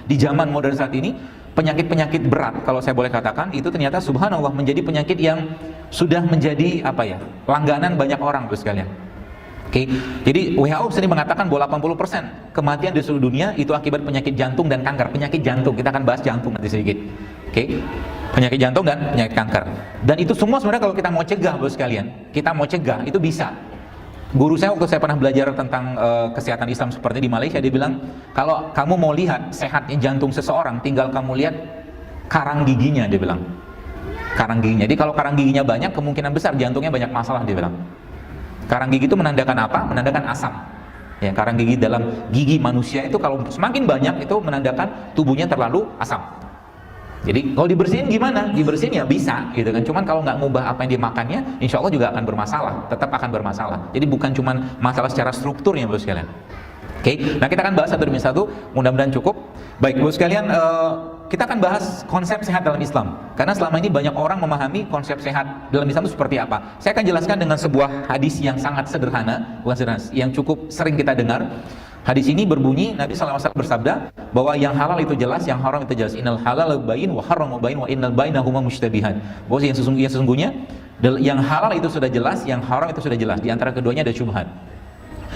di zaman modern saat ini, penyakit-penyakit berat kalau saya boleh katakan itu ternyata subhanallah menjadi penyakit yang sudah menjadi langganan banyak orang terus sekalian. Oke, jadi WHO sendiri mengatakan bahwa 80% kematian di seluruh dunia itu akibat penyakit jantung dan kanker. Penyakit jantung, kita akan bahas jantung nanti sedikit. Oke, penyakit jantung dan penyakit kanker. Dan itu semua sebenarnya kalau kita mau cegah, bos sekalian, kita mau cegah itu bisa. Guru saya waktu saya pernah belajar tentang kesehatan Islam seperti di Malaysia, dia bilang kalau kamu mau lihat sehatnya jantung seseorang, tinggal kamu lihat karang giginya, dia bilang. Karang giginya. Jadi kalau karang giginya banyak, kemungkinan besar jantungnya banyak masalah, dia bilang. Karang gigi itu menandakan apa? Menandakan asam. Ya, karang gigi dalam gigi manusia itu kalau semakin banyak itu menandakan tubuhnya terlalu asam. Jadi kalau dibersihin gimana? Dibersihin ya bisa, gitu kan. Cuman kalau nggak ngubah apa yang dimakannya, insya Allah juga akan bermasalah. Tetap akan bermasalah. Jadi bukan cuman masalah secara strukturnya, bro sekalian. Oke, nah kita akan bahas satu demi satu. Mudah-mudahan cukup. Baik, bro sekalian. Kita akan bahas konsep sehat dalam Islam. Karena selama ini banyak orang memahami konsep sehat dalam Islam itu seperti apa. Saya akan jelaskan dengan sebuah hadis yang sangat sederhana, bukan sederhana, yang cukup sering kita dengar. Hadis ini berbunyi, Nabi SAW bersabda bahwa yang halal itu jelas, yang haram itu jelas. Innal halal bayin wa haramu bayin wa innal bainahuma mushtabihan. Bahwa yang sesungguhnya yang halal itu sudah jelas, yang haram itu sudah jelas. Di antara keduanya ada syubhat.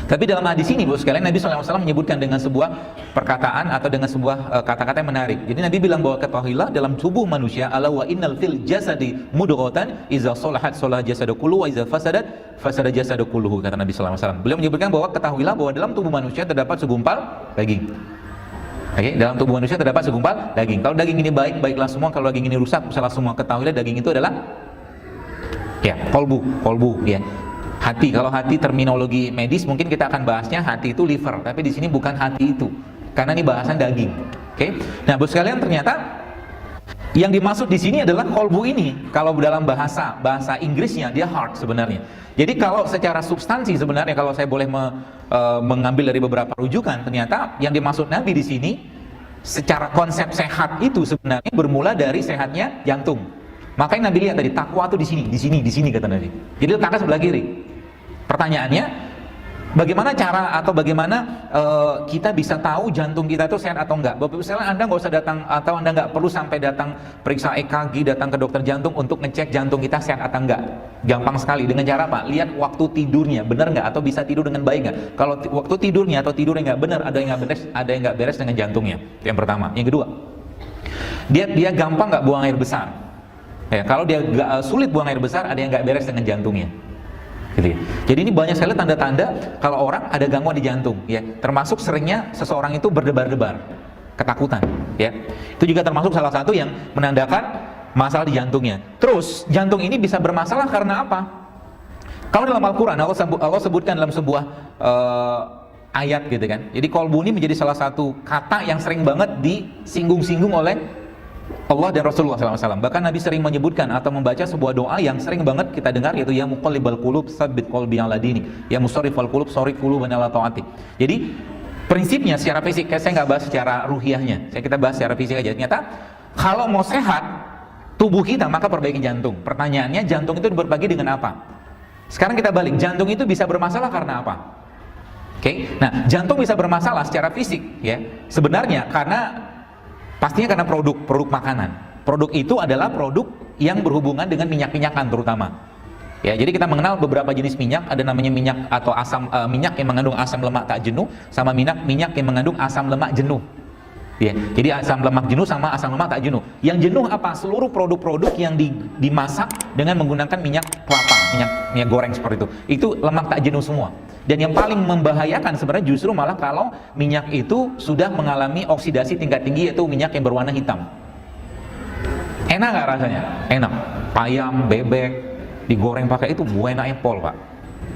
Tapi dalam hadis ini, bos sekalian, Nabi SAW menyebutkan dengan sebuah perkataan atau dengan sebuah kata-kata yang menarik. Jadi Nabi bilang bahwa ketahuilah dalam tubuh manusia, ala wa innal fil jasadi mudghatan iza salahat salaha jasadu kulluhu wa iza fasadat fasada jasadu kulluhu, kata Nabi SAW. Beliau menyebutkan bahwa ketahuilah bahwa dalam tubuh manusia terdapat segumpal daging. Oke, dalam tubuh manusia terdapat segumpal daging. Kalau daging ini baik, baiklah semua. Kalau daging ini rusak, rusaklah semua. Ketahuilah daging itu adalah kolbu, ya. Hati, kalau hati terminologi medis mungkin kita akan bahasnya hati itu liver, tapi di sini bukan hati itu, karena ini bahasan daging. Oke, nah bos sekalian, ternyata yang dimaksud di sini adalah kolbu ini. Kalau dalam bahasa Inggrisnya dia heart sebenarnya. Jadi kalau secara substansi sebenarnya, kalau saya boleh mengambil dari beberapa rujukan, ternyata yang dimaksud Nabi di sini secara konsep sehat itu sebenarnya bermula dari sehatnya jantung. Makanya Nabi lihat tadi takwa itu di sini kata Nabi. Jadi letakkan sebelah kiri. Pertanyaannya, bagaimana cara atau bagaimana kita bisa tahu jantung kita itu sehat atau enggak? Bapak misalnya Anda nggak usah datang atau Anda nggak perlu sampai datang periksa EKG, datang ke dokter jantung untuk ngecek jantung kita sehat atau enggak. Gampang sekali. Dengan cara apa? Lihat waktu tidurnya, benar nggak? Atau bisa tidur dengan baik nggak? Kalau waktu tidurnya atau tidurnya nggak benar, ada yang nggak beres dengan jantungnya. Yang pertama. Yang kedua, dia gampang nggak buang air besar? Ya, kalau dia sulit buang air besar, ada yang nggak beres dengan jantungnya. Gitu ya. Jadi ini banyak sekali tanda-tanda kalau orang ada gangguan di jantung, ya. Termasuk seringnya seseorang itu berdebar-debar, ketakutan, ya. Itu juga termasuk salah satu yang menandakan masalah di jantungnya. Terus jantung ini bisa bermasalah karena apa? Kalau dalam Al-Quran Allah sebutkan dalam sebuah ayat gitu kan. Jadi kolbu ini menjadi salah satu kata yang sering banget disinggung-singgung oleh Allah dan Rasulullah SAW. Bahkan Nabi sering menyebutkan atau membaca sebuah doa yang sering banget kita dengar, yaitu ya muqallibal qulub tsabbit qalbi ala dini, ya musarrifal qulub sarrif qulubana ala taati. Jadi prinsipnya secara fisik, saya nggak bahas secara ruhiyahnya, kita bahas secara fisik aja. Ternyata kalau mau sehat tubuh kita, maka perbaiki jantung. Pertanyaannya, jantung itu berbagi dengan apa? Sekarang kita balik, jantung itu bisa bermasalah karena apa? Oke, nah jantung bisa bermasalah secara fisik, ya sebenarnya pastinya karena produk makanan. Produk itu adalah produk yang berhubungan dengan minyak-minyakan terutama. Ya, jadi kita mengenal beberapa jenis minyak, ada namanya minyak atau minyak yang mengandung asam lemak tak jenuh, sama minyak yang mengandung asam lemak jenuh. Ya, jadi asam lemak jenuh sama asam lemak tak jenuh. Yang jenuh apa? Seluruh produk-produk yang dimasak dengan menggunakan minyak kelapa, minyak goreng seperti itu. Itu lemak tak jenuh semua. Dan yang paling membahayakan sebenarnya justru malah kalau minyak itu sudah mengalami oksidasi tingkat tinggi, yaitu minyak yang berwarna hitam. Enak nggak rasanya? Enak. Ayam, bebek digoreng pakai itu buena pol, Pak.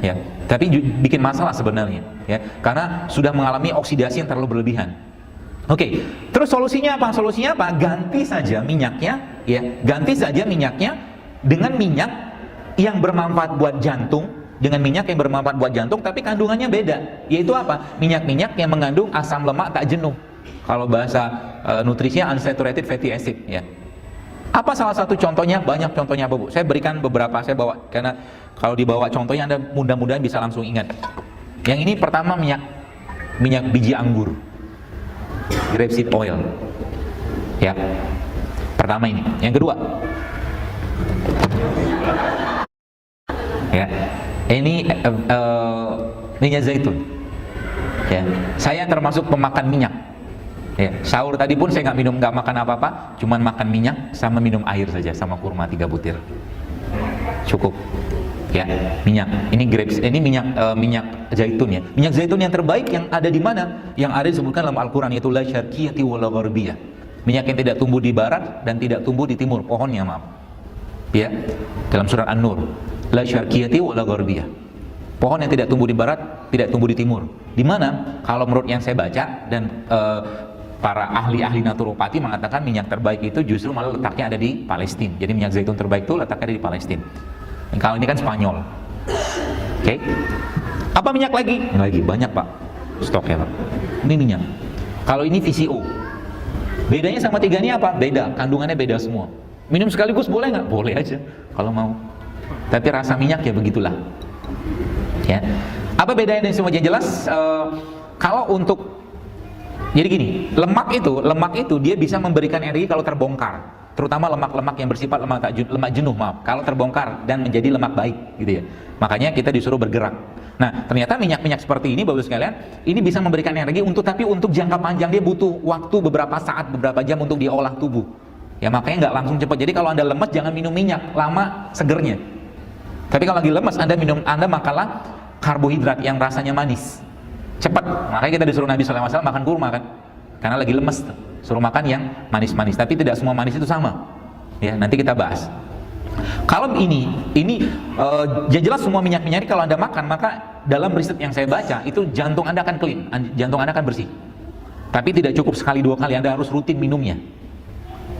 Ya, tapi bikin masalah sebenarnya, ya, karena sudah mengalami oksidasi yang terlalu berlebihan. Oke, terus solusinya apa? Solusinya apa? Ganti saja minyaknya, ya, ganti saja minyaknya dengan minyak yang bermanfaat buat jantung, dengan minyak yang bermanfaat buat jantung, tapi kandungannya beda, yaitu apa? Minyak-minyak yang mengandung asam lemak tak jenuh. Kalau bahasa nutrisinya unsaturated fatty acid, ya. Apa salah satu contohnya? Banyak contohnya, Bu. Saya berikan beberapa, saya bawa karena kalau dibawa contohnya Anda mudah-mudahan bisa langsung ingat. Yang ini pertama minyak biji anggur. grapeseed oil. Ya, pertama ini. Yang kedua, ya, ini minyak zaitun. Ya, saya termasuk pemakan minyak. Ya, sahur tadi pun saya nggak makan apa-apa, cuman makan minyak sama minum air saja, sama kurma 3 butir. Cukup. Ya, minyak. Ini grapes, ini minyak zaitun ya. Minyak zaitun yang terbaik yang ada di mana? Yang ada disebutkan dalam Al-Qur'an, yaitu la syarqiyati wala gharbiyah. Minyak yang tidak tumbuh di barat dan tidak tumbuh di timur, pohonnya maaf. Ya, dalam surat An-Nur, la syarqiyati wala gharbiyah. Pohon yang tidak tumbuh di barat, tidak tumbuh di timur. Di mana? Kalau menurut yang saya baca dan para ahli-ahli naturopati mengatakan minyak terbaik itu justru malah letaknya ada di Palestina. Jadi minyak zaitun terbaik itu letaknya ada di Palestina. Kalau ini kan Spanyol. Oke. Apa minyak lagi? Lagi banyak Pak stoknya Pak. Ini minyak. Kalau ini VCO. Bedanya sama 3 ini apa? Beda, kandungannya beda semua. Minum sekaligus boleh nggak? Boleh aja kalau mau. Tapi rasa minyak ya begitulah. Ya. Apa bedanya dari semua? Yang jelas kalau untuk, jadi gini, lemak itu dia bisa memberikan energi kalau terbongkar. Terutama lemak-lemak yang bersifat lemak jenuh, maaf, kalau terbongkar dan menjadi lemak baik gitu ya. Makanya kita disuruh bergerak. Nah, ternyata minyak-minyak seperti ini Bapak sekalian, ini bisa memberikan energi tapi untuk jangka panjang. Dia butuh waktu beberapa saat, beberapa jam untuk diolah tubuh. Ya makanya nggak langsung cepat. Jadi kalau Anda lemes jangan minum minyak, lama segernya. Tapi kalau lagi lemes Anda makanlah karbohidrat yang rasanya manis. Cepat. Makanya kita disuruh Nabi SAW makan kurma kan. Karena lagi lemes tuh. Suruh makan yang manis-manis, tapi tidak semua manis itu sama. Ya, nanti kita bahas. Kalau ini jelas semua minyak-minyak ini kalau Anda makan, maka dalam riset yang saya baca itu jantung Anda akan clean, jantung Anda akan bersih. Tapi tidak cukup sekali 2 kali, Anda harus rutin minumnya.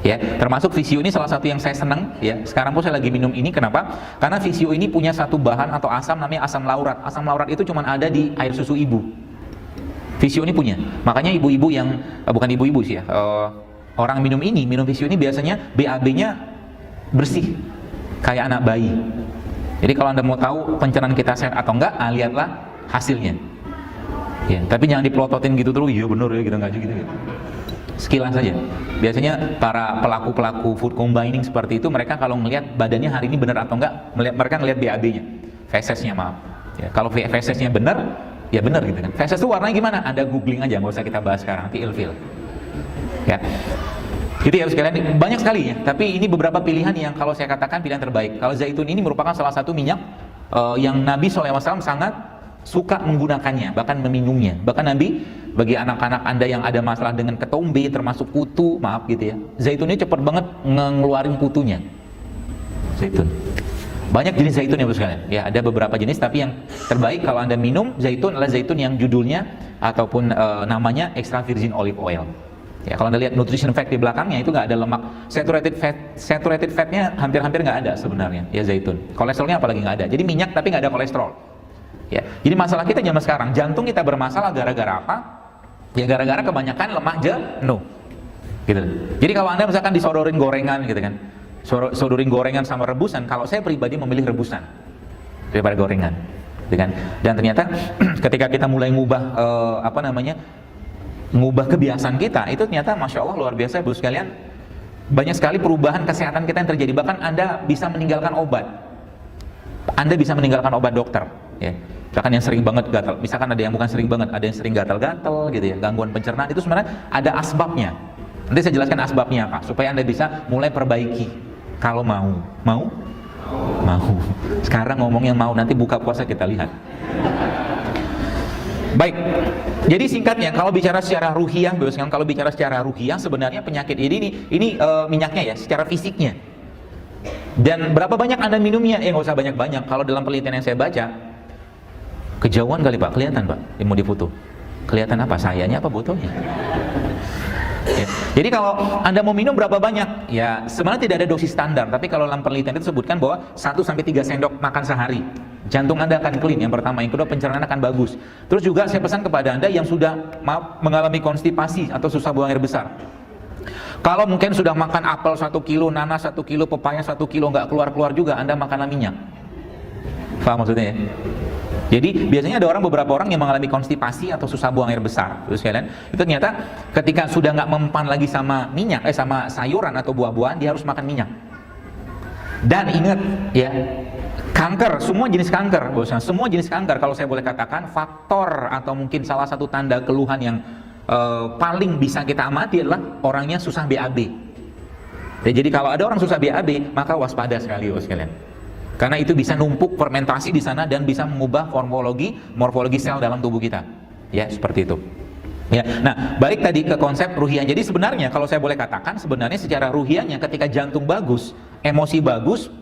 Ya, termasuk VCO ini salah satu yang saya senang ya. Sekarang pun saya lagi minum ini, kenapa? Karena VCO ini punya satu bahan atau asam namanya asam laurat. Asam laurat itu cuma ada di air susu ibu. VCO ini punya. Makanya ibu-ibu yang bukan ibu-ibu sih ya. Orang minum VCO ini biasanya BAB-nya bersih. Kayak anak bayi. Jadi kalau Anda mau tahu pencernaan kita sehat atau enggak, lihatlah hasilnya. Ya, tapi jangan dipelototin gitu terus, iya bener ya gitu, enggak gitu. Sekilas saja. Biasanya para pelaku food combining seperti itu, mereka kalau melihat badannya hari ini benar atau enggak, mereka ngelihat BAB-nya, fesesnya maaf. Ya, kalau fesesnya benar, ya benar gitu kan. Feses itu warnanya gimana? Anda googling aja, nggak usah kita bahas sekarang, nanti ilfil. Ya. Gitu ya sekalian, banyak sekali ya. Tapi ini beberapa pilihan yang kalau saya katakan pilihan terbaik. Kalau zaitun ini merupakan salah satu minyak yang Nabi SAW sangat suka menggunakannya, bahkan meminumnya. Bahkan Nabi bagi anak-anak Anda yang ada masalah dengan ketombe, termasuk kutu, maaf gitu ya. Zaitun ini cepat banget ngeluarin kutunya. Zaitun. Banyak jenis zaitun ya sekalian. Ya, ada beberapa jenis, tapi yang terbaik kalau Anda minum zaitun adalah zaitun yang judulnya ataupun namanya extra virgin olive oil. Ya, kalau Anda lihat nutrition fact di belakangnya itu nggak ada lemak. Saturated fatnya hampir-hampir nggak ada sebenarnya. Ya zaitun. Kolesterolnya apalagi nggak ada. Jadi minyak tapi nggak ada kolesterol. Ya. Jadi masalah kita zaman sekarang, jantung kita bermasalah gara-gara apa? Ya gara-gara kebanyakan lemak jenuh. Gitu. Jadi kalau Anda misalkan disodorin gorengan gitu kan. Sodorin gorengan sama rebusan, kalau saya pribadi memilih rebusan daripada gorengan, gitu kan? Dan ternyata ketika kita mulai ngubah kebiasaan kita, itu ternyata Masya Allah luar biasa Ibu sekalian, banyak sekali perubahan kesehatan kita yang terjadi. Bahkan Anda bisa meninggalkan obat, Anda bisa meninggalkan obat dokter ya. Misalkan yang sering banget gatal, misalkan ada yang bukan sering banget, ada yang sering gatal-gatal gitu ya, gangguan pencernaan, itu sebenarnya ada asbabnya. Nanti saya jelaskan asbabnya apa, supaya Anda bisa mulai perbaiki. Kalau mau. Sekarang ngomongnya mau, nanti buka puasa kita lihat. Baik. Jadi singkatnya, kalau bicara secara ruhiyah, kalau bicara secara ruhiyah, sebenarnya penyakit ini minyaknya ya, secara fisiknya. Dan berapa banyak Anda minumnya? Nggak usah banyak-banyak. Kalau dalam penelitian yang saya baca, kejauhan kali Pak, kelihatan Pak, yang mau difoto. Kelihatan apa? Sayanya apa botolnya? Ya. Jadi kalau Anda mau minum berapa banyak? Ya sebenarnya tidak ada dosis standar, tapi kalau dalam penelitian itu sebutkan bahwa 1-3 sendok makan sehari. Jantung Anda akan clean, yang pertama. Yang kedua, pencernaan akan bagus. Terus juga saya pesan kepada Anda yang sudah mengalami konstipasi atau susah buang air besar. Kalau mungkin sudah makan apel 1 kilo, nanas 1 kilo, pepaya 1 kilo, nggak keluar-keluar juga, Anda makanlah minyak. Paham maksudnya ya? Jadi biasanya ada beberapa orang yang mengalami konstipasi atau susah buang air besar, terus kalian itu ternyata ketika sudah nggak mempan lagi sama minyak, sama sayuran atau buah-buahan, dia harus makan minyak. Dan ingat ya, kanker, semua jenis kanker, bosnya, semua jenis kanker kalau saya boleh katakan faktor atau mungkin salah satu tanda keluhan yang paling bisa kita amati adalah orangnya susah BAB. Ya, jadi kalau ada orang susah BAB, maka waspada sekali bos kalian. Karena itu bisa numpuk fermentasi di sana dan bisa mengubah morfologi sel dalam tubuh kita. Ya, seperti itu. Ya, nah, balik tadi ke konsep ruhiyah. Jadi sebenarnya kalau saya boleh katakan, sebenarnya secara ruhiyahnya ketika jantung bagus, emosi bagus,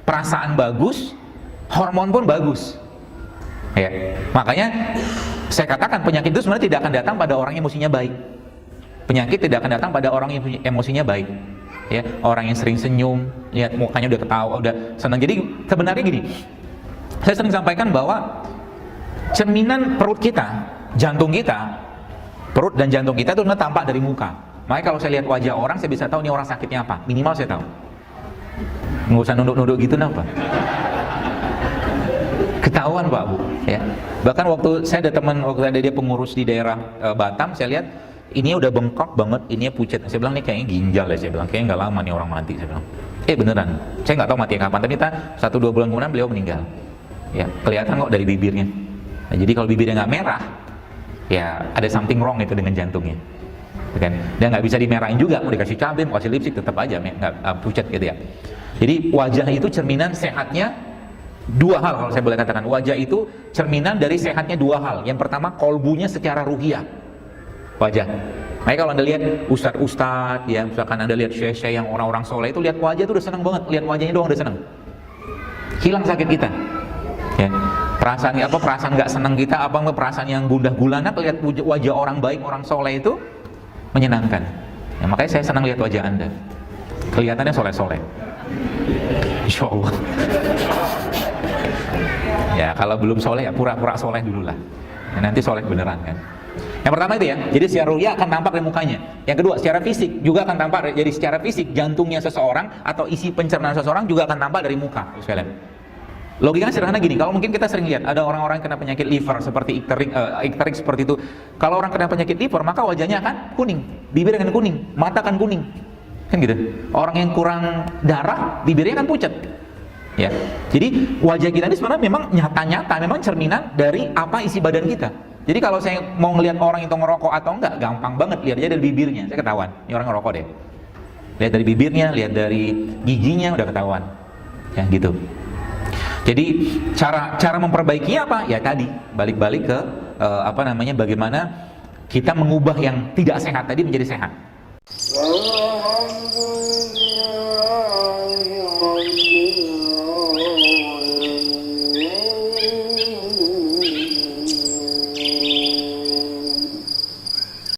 perasaan bagus, hormon pun bagus. Ya, makanya saya katakan penyakit itu sebenarnya tidak akan datang pada orang yang emosinya baik. Penyakit tidak akan datang pada orang yang emosinya baik. Ya, orang yang sering senyum, lihat mukanya udah ketawa, udah senang. Jadi sebenarnya gini, saya sering sampaikan bahwa cerminan perut kita, jantung kita, perut dan jantung kita itu tampak dari muka. Makanya kalau saya lihat wajah orang, saya bisa tahu nih orang sakitnya apa. Minimal saya tahu. Nggak usah nunduk-nunduk gitu, kenapa? Ketahuan Pak Bu. Ya. Bahkan waktu saya ada teman, waktu ada dia pengurus di daerah Batam, saya lihat ini udah bengkok banget, ini pucat. Saya bilang nih kayaknya ginjal ya, saya bilang kayaknya nggak lama nih orang mati. Saya bilang, beneran. Saya nggak tahu mati kapan, tapi kita 1-2 bulan kemudian beliau meninggal. Ya, kelihatan kok dari bibirnya. Nah, jadi kalau bibirnya nggak merah, ya ada something wrong itu dengan jantungnya. Kan? Dan nggak bisa dimerahin juga, mau dikasih cabai, mau kasih lipstick tetap aja nggak pucat gitu ya. Jadi wajah itu cerminan sehatnya dua hal kalau saya boleh katakan. Wajah itu cerminan dari sehatnya dua hal. Yang pertama kolbunya secara ruhiyah. Wajah. Makanya kalau Anda lihat ustadz-ustadz, ya misalkan Anda lihat syekh-syekh yang orang-orang soleh itu lihat wajah itu udah senang banget, lihat wajahnya doang udah senang. Hilang sakit kita. Ya. Perasaan nggak senang kita, perasaan yang gundah gulana, lihat wajah orang baik, orang soleh itu menyenangkan. Ya, makanya saya senang lihat wajah Anda. Kelihatannya soleh-soleh. Insya Allah. Ya kalau belum soleh ya pura-pura soleh dulu lah. Ya, nanti soleh beneran kan. Yang pertama itu ya, jadi secara ruhiyah akan tampak dari mukanya. Yang kedua, secara fisik juga akan tampak. Jadi secara fisik jantungnya seseorang atau isi pencernaan seseorang juga akan tampak dari muka, sekalian. Logikanya sederhana gini, kalau mungkin kita sering lihat ada orang-orang yang kena penyakit liver seperti ikterik seperti itu. Kalau orang kena penyakit liver, maka wajahnya akan kuning, bibir akan kuning, mata akan kuning. Kan gitu. Orang yang kurang darah, bibirnya akan pucat. Ya. Jadi wajah kita ini sebenarnya memang nyata-nyata, memang cerminan dari apa isi badan kita. Jadi kalau saya mau ngelihat orang itu ngerokok atau enggak, gampang banget, lihat aja dari bibirnya, saya ketahuan, ini orang ngerokok deh. Lihat dari bibirnya, lihat dari giginya, udah ketahuan. Ya gitu. Jadi cara memperbaikinya apa? Ya tadi, balik-balik ke bagaimana kita mengubah yang tidak sehat tadi menjadi sehat.